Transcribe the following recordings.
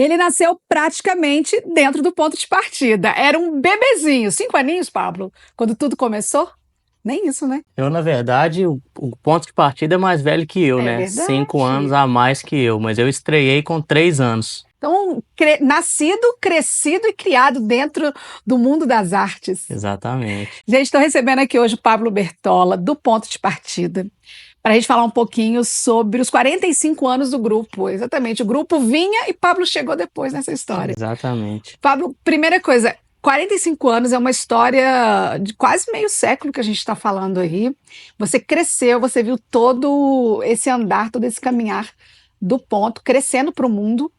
Ele nasceu praticamente dentro do ponto de partida. Era um bebezinho, 5 aninhos, Pablo, quando tudo começou? Nem isso, né? Eu, na verdade, o ponto de partida é mais velho que eu, É né? 5 anos verdade. a mais que eu, mas eu estreiei com 3 anos. Então, nascido, crescido e criado dentro do mundo das artes. Exatamente. Gente, estou recebendo aqui hoje o Pablo Bertola, do Ponto de Partida, para a gente falar um pouquinho sobre os 45 anos do grupo. Exatamente, o grupo vinha e Pablo chegou depois nessa história. Exatamente. Pablo, primeira coisa, 45 anos é uma história de quase meio século que a gente está falando aí. Você cresceu, você viu todo esse andar, todo esse caminhar do ponto, crescendo para o mundo.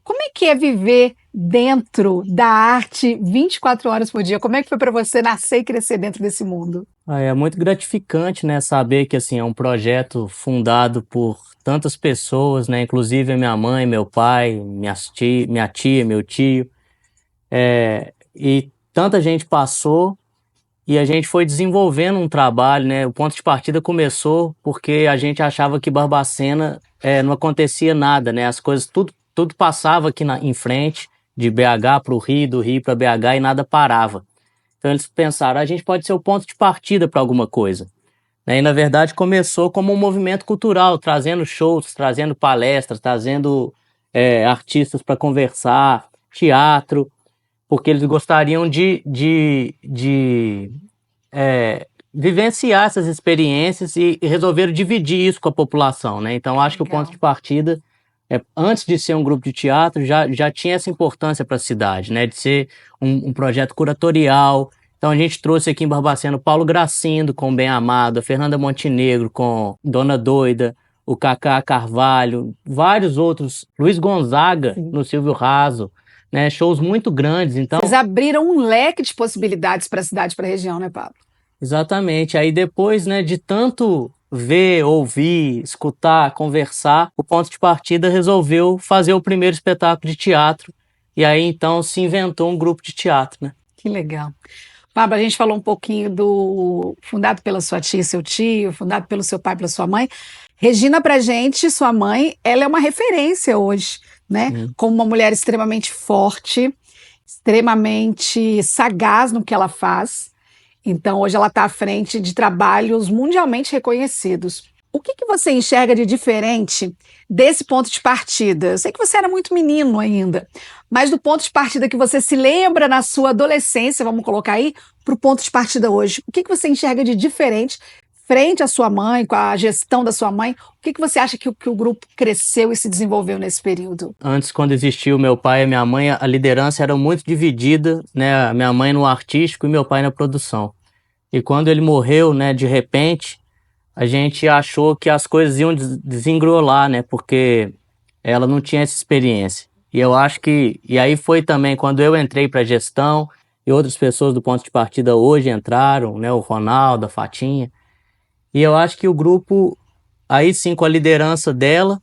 Como é que é viver dentro da arte 24 horas por dia? Como é que foi para você nascer e crescer dentro desse mundo? É muito gratificante, né, saber que assim é um projeto fundado por tantas pessoas, né, inclusive a minha mãe, meu pai, minha tia, meu tio, e tanta gente passou e a gente foi desenvolvendo um trabalho, né? O ponto de partida começou porque a gente achava que Barbacena não acontecia nada, né? As coisas tudo passava aqui em frente, de BH para o Rio, do Rio para BH e nada parava. Então eles pensaram, a gente pode ser o ponto de partida para alguma coisa, né? E na verdade começou como um movimento cultural, trazendo shows, trazendo palestras, trazendo artistas para conversar, teatro, porque eles gostariam vivenciar essas experiências e resolveram dividir isso com a população, né? Então acho que o ponto de partida, antes de ser um grupo de teatro, já tinha essa importância para a cidade, né? De ser um projeto curatorial. Então a gente trouxe aqui em Barbacena o Paulo Gracindo com o Bem Amado, a Fernanda Montenegro com Dona Doida, o Cacá Carvalho, vários outros, Luiz Gonzaga no Silvio Raso, né? Shows muito grandes. Então, Vocês abriram um leque de possibilidades para a cidade, para a região, né, Pablo? exatamente. Aí depois, né, de tanto ver, ouvir, escutar, conversar, o ponto de partida resolveu fazer o primeiro espetáculo de teatro. E aí então se inventou um grupo de teatro, né? Que legal. Pablo, a gente falou um pouquinho do fundado pela sua tia e seu tio, fundado pelo seu pai e pela sua mãe. Regina, pra gente, sua mãe, ela é uma referência hoje, né? Sim. Como uma mulher extremamente forte, extremamente sagaz no que ela faz. Então, hoje ela está à frente de trabalhos mundialmente reconhecidos. O que você enxerga de diferente desse ponto de partida? Eu sei que você era muito menino ainda, mas do ponto de partida que você se lembra na sua adolescência, vamos colocar aí, para o ponto de partida hoje. O que você enxerga de diferente frente à sua mãe, com a gestão da sua mãe? O que você acha que o grupo cresceu e se desenvolveu nesse período? Antes, quando existia o meu pai e a minha mãe, a liderança era muito dividida, né? A minha mãe no artístico e meu pai na produção. E quando ele morreu, né, de repente, a gente achou que as coisas iam desengrolar, né? Porque ela não tinha essa experiência. E eu acho que... E aí foi também quando eu entrei para gestão e outras pessoas do ponto de partida hoje entraram, né? O Ronaldo, a Fatinha. E eu acho que o grupo, aí sim, com a liderança dela,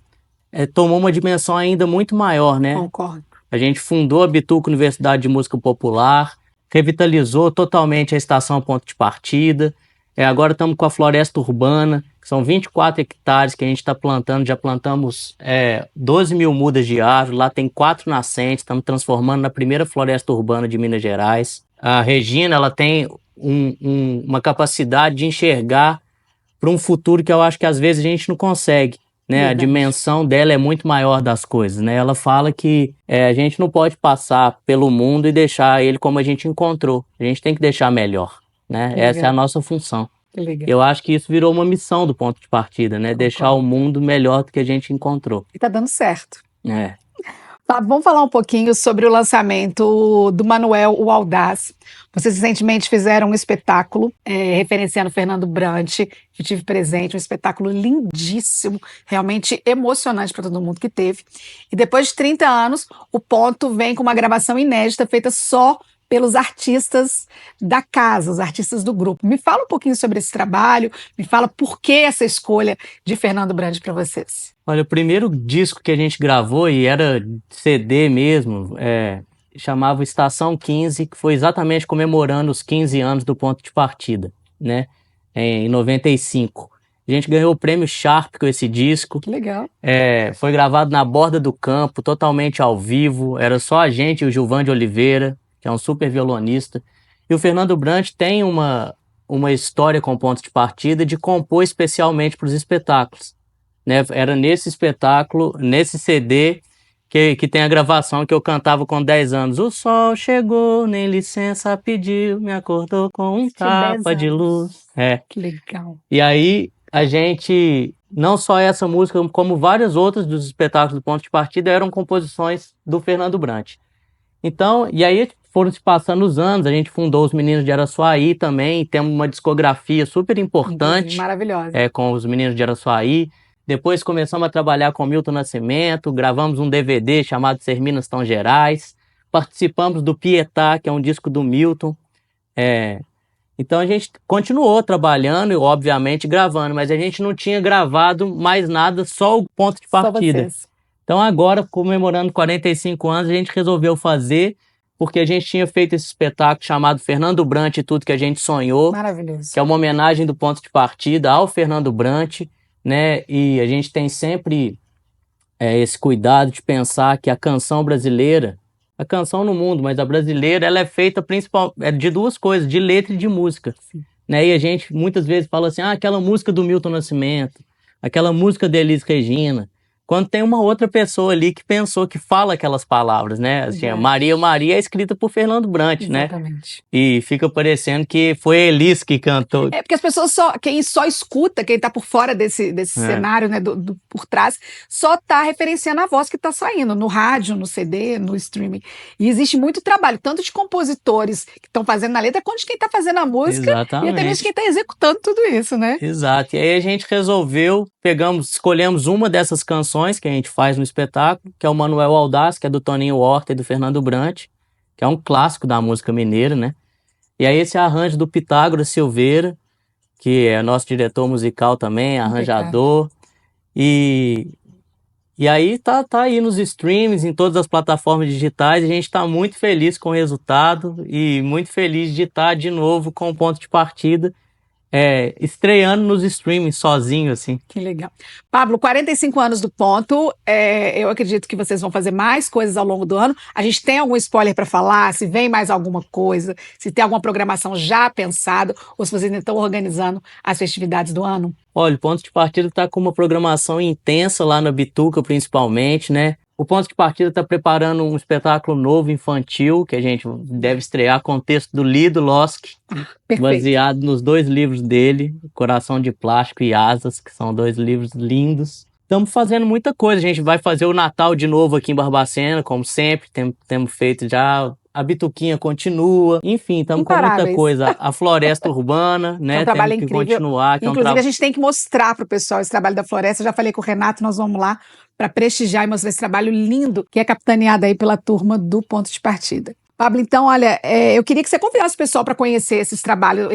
tomou uma dimensão ainda muito maior, né? Concordo. A gente fundou a Bituca Universidade de Música Popular, revitalizou totalmente a estação Ponto de Partida. Agora estamos com a floresta urbana, que são 24 hectares que a gente está plantando. Já plantamos 12 mil mudas de árvore, lá tem 4 nascentes, estamos transformando na primeira floresta urbana de Minas Gerais. A Regina, ela tem uma capacidade de enxergar para um futuro que eu acho que às vezes a gente não consegue, né? Verdade. A dimensão dela é muito maior das coisas, né? Ela fala que a gente não pode passar pelo mundo e deixar ele como a gente encontrou. A gente tem que deixar melhor, né? Essa é a nossa função. Que legal. Eu acho que isso virou uma missão do ponto de partida, né? Concordo. Deixar o mundo melhor do que a gente encontrou. E tá dando certo. É. Tá, vamos falar um pouquinho sobre o lançamento do Manuel o Audaz. Vocês recentemente fizeram um espetáculo referenciando Fernando Brant, que tive presente, um espetáculo lindíssimo, realmente emocionante para todo mundo que teve. E depois de 30 anos, o Ponto vem com uma gravação inédita feita só pelos artistas da casa, os artistas do grupo. Me fala um pouquinho sobre esse trabalho, me fala por que essa escolha de Fernando Brant para vocês. Olha, o primeiro disco que a gente gravou, e era CD mesmo, chamava Estação 15, que foi exatamente comemorando os 15 anos do ponto de partida, né? Em 95. A gente ganhou o prêmio Sharp com esse disco. Que legal. Foi gravado na borda do campo, totalmente ao vivo. Era só a gente e o Gilvan de Oliveira, que é um super violonista. E o Fernando Brant tem uma história com pontos de partida de compor especialmente para os espetáculos, né? Era nesse espetáculo, nesse CD, que tem a gravação que eu cantava com 10 anos. O sol chegou, nem licença pediu, me acordou com um tapa de luz. Que legal. E aí, a gente, não só essa música, como várias outras dos espetáculos do Ponto de Partida eram composições do Fernando Brant. Então, e aí foram se passando os anos, a gente fundou os Meninos de Araçuaí também, temos uma discografia super importante, maravilhosa, com os Meninos de Araçuaí. Depois começamos a trabalhar com Milton Nascimento, gravamos um DVD chamado Ser Minas Tão Gerais, participamos do Pietá, que é um disco do Milton. Então a gente continuou trabalhando e, obviamente, gravando, mas a gente não tinha gravado mais nada, só o Ponto de Partida. Então agora, comemorando 45 anos, a gente resolveu fazer, porque a gente tinha feito esse espetáculo chamado Fernando Brant e Tudo que a gente Sonhou. Maravilhoso. Que é uma homenagem do Ponto de Partida ao Fernando Brant, né? E a gente tem sempre esse cuidado de pensar que a canção brasileira, a canção no mundo, mas a brasileira, ela é feita principalmente de duas coisas, de letra e de música. Sim. Né? E a gente muitas vezes fala assim, aquela música do Milton Nascimento, aquela música de Elis Regina, quando tem uma outra pessoa ali que pensou, que fala aquelas palavras, né? Assim, Maria Maria é escrita por Fernando Brant, exatamente, né? E fica parecendo que foi a Elis que cantou. Porque as pessoas quem só escuta, quem tá por fora desse cenário, né, por trás, só tá referenciando a voz que tá saindo no rádio, no CD, no streaming. E existe muito trabalho, tanto de compositores que estão fazendo na letra, quanto de quem tá fazendo a música. Exatamente. E até mesmo de quem tá executando tudo isso, né? Exato. E aí a gente resolveu, escolhemos uma dessas canções que a gente faz no espetáculo, que é o Manuel Audaz, que é do Toninho Horta e do Fernando Brant, que é um clássico da música mineira, né? E aí esse arranjo do Pitágoras Silveira, que é nosso diretor musical também, arranjador. E aí tá aí nos streams, em todas as plataformas digitais, e a gente tá muito feliz com o resultado e muito feliz de estar de novo com o Ponto de Partida, estreando nos streamings sozinho, assim. Que legal. Pablo, 45 anos do Ponto, eu acredito que vocês vão fazer mais coisas ao longo do ano. A gente tem algum spoiler para falar? Se vem mais alguma coisa? Se tem alguma programação já pensada? Ou se vocês ainda estão organizando as festividades do ano? Olha, o Ponto de Partida está com uma programação intensa lá na Bituca, principalmente, né? O Ponto de Partida está preparando um espetáculo novo infantil, que a gente deve estrear com o texto do Lido Loski, baseado nos 2 livros dele, Coração de Plástico e Asas, que são 2 livros lindos. Estamos fazendo muita coisa, a gente vai fazer o Natal de novo aqui em Barbacena, como sempre, temos feito já. A Bituquinha continua, enfim, estamos com muita coisa. A Floresta Urbana, né? É um trabalho temos que incrível. continuar. Inclusive, a gente tem que mostrar para o pessoal esse trabalho da Floresta. Eu já falei com o Renato, nós vamos lá para prestigiar e mostrar esse trabalho lindo que é capitaneado aí pela turma do Ponto de Partida. Pablo, então, olha, eu queria que você convidasse o pessoal para conhecer esse trabalho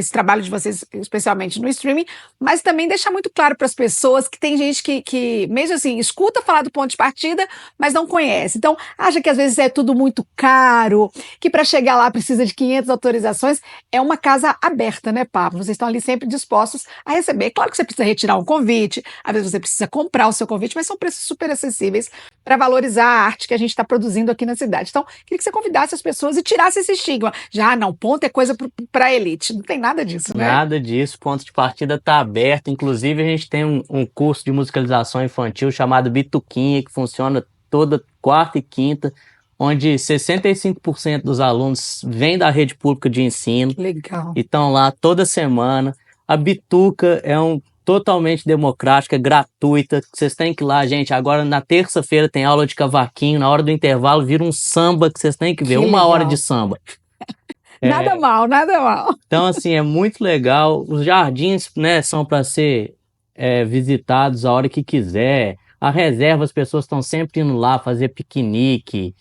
de vocês, especialmente no streaming, mas também deixar muito claro para as pessoas que tem gente que, mesmo assim, escuta falar do Ponto de Partida, mas não conhece. Então, acha que às vezes é tudo muito caro, que para chegar lá precisa de 500 autorizações. É uma casa aberta, né, Pablo? Vocês estão ali sempre dispostos a receber. Claro que você precisa retirar um convite, às vezes você precisa comprar o seu convite, mas são preços super acessíveis para valorizar a arte que a gente está produzindo aqui na cidade. Então, queria que você convidasse as pessoas e tirasse esse estigma. Já, não, Ponto é coisa para elite. Não tem nada disso, né? Nada disso. Ponto de Partida está aberto. Inclusive, a gente tem um curso de musicalização infantil chamado Bituquinha, que funciona toda quarta e quinta, onde 65% dos alunos vêm da rede pública de ensino. Legal. E estão lá toda semana. A Bituca é totalmente democrática, gratuita. Vocês têm que ir lá, gente. Agora, na terça-feira, tem aula de cavaquinho. Na hora do intervalo, vira um samba que vocês têm que ver. Uma hora de samba. Nada mal, nada mal. Então, assim, é muito legal. Os jardins, né, são para ser visitados a hora que quiser. A reserva, as pessoas estão sempre indo lá fazer piquenique,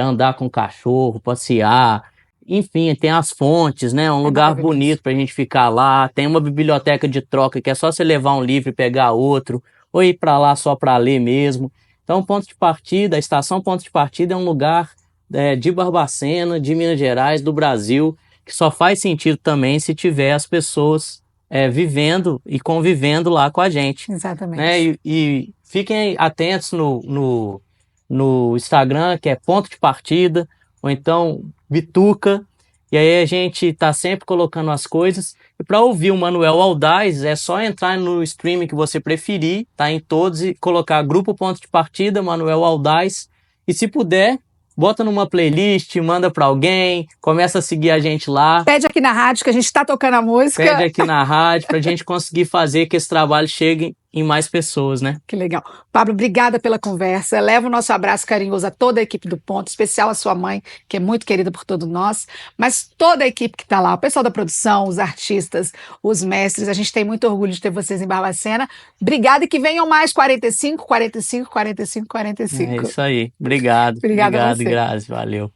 andar com o cachorro, passear. Enfim, tem as fontes, né? Um lugar bonito pra gente ficar lá. Tem uma biblioteca de troca que é só você levar um livro e pegar outro, ou ir para lá só para ler mesmo. Então, Ponto de Partida, a Estação Ponto de Partida é um lugar de Barbacena, de Minas Gerais, do Brasil, que só faz sentido também se tiver as pessoas vivendo e convivendo lá com a gente, né? Exatamente. E fiquem atentos no Instagram, que é Ponto de Partida, ou então Bituca, e aí a gente tá sempre colocando as coisas. E para ouvir o Manuel Aldaz, é só entrar no streaming que você preferir, tá em todos, e colocar Grupo Ponto de Partida, Manuel Aldaz, e se puder, bota numa playlist, manda para alguém, começa a seguir a gente lá. Pede aqui na rádio que a gente está tocando a música. Pede aqui na rádio para a gente conseguir fazer que esse trabalho chegue em mais pessoas, né? Que legal. Pablo, obrigada pela conversa. Leva o nosso abraço carinhoso a toda a equipe do Ponto, especial a sua mãe, que é muito querida por todos nós, mas toda a equipe que está lá, o pessoal da produção, os artistas, os mestres, a gente tem muito orgulho de ter vocês em Barbacena. Obrigada e que venham mais 45, 45, 45, É 45. isso aí. Obrigado. Obrigada a Obrigado, você. Grazi. Valeu.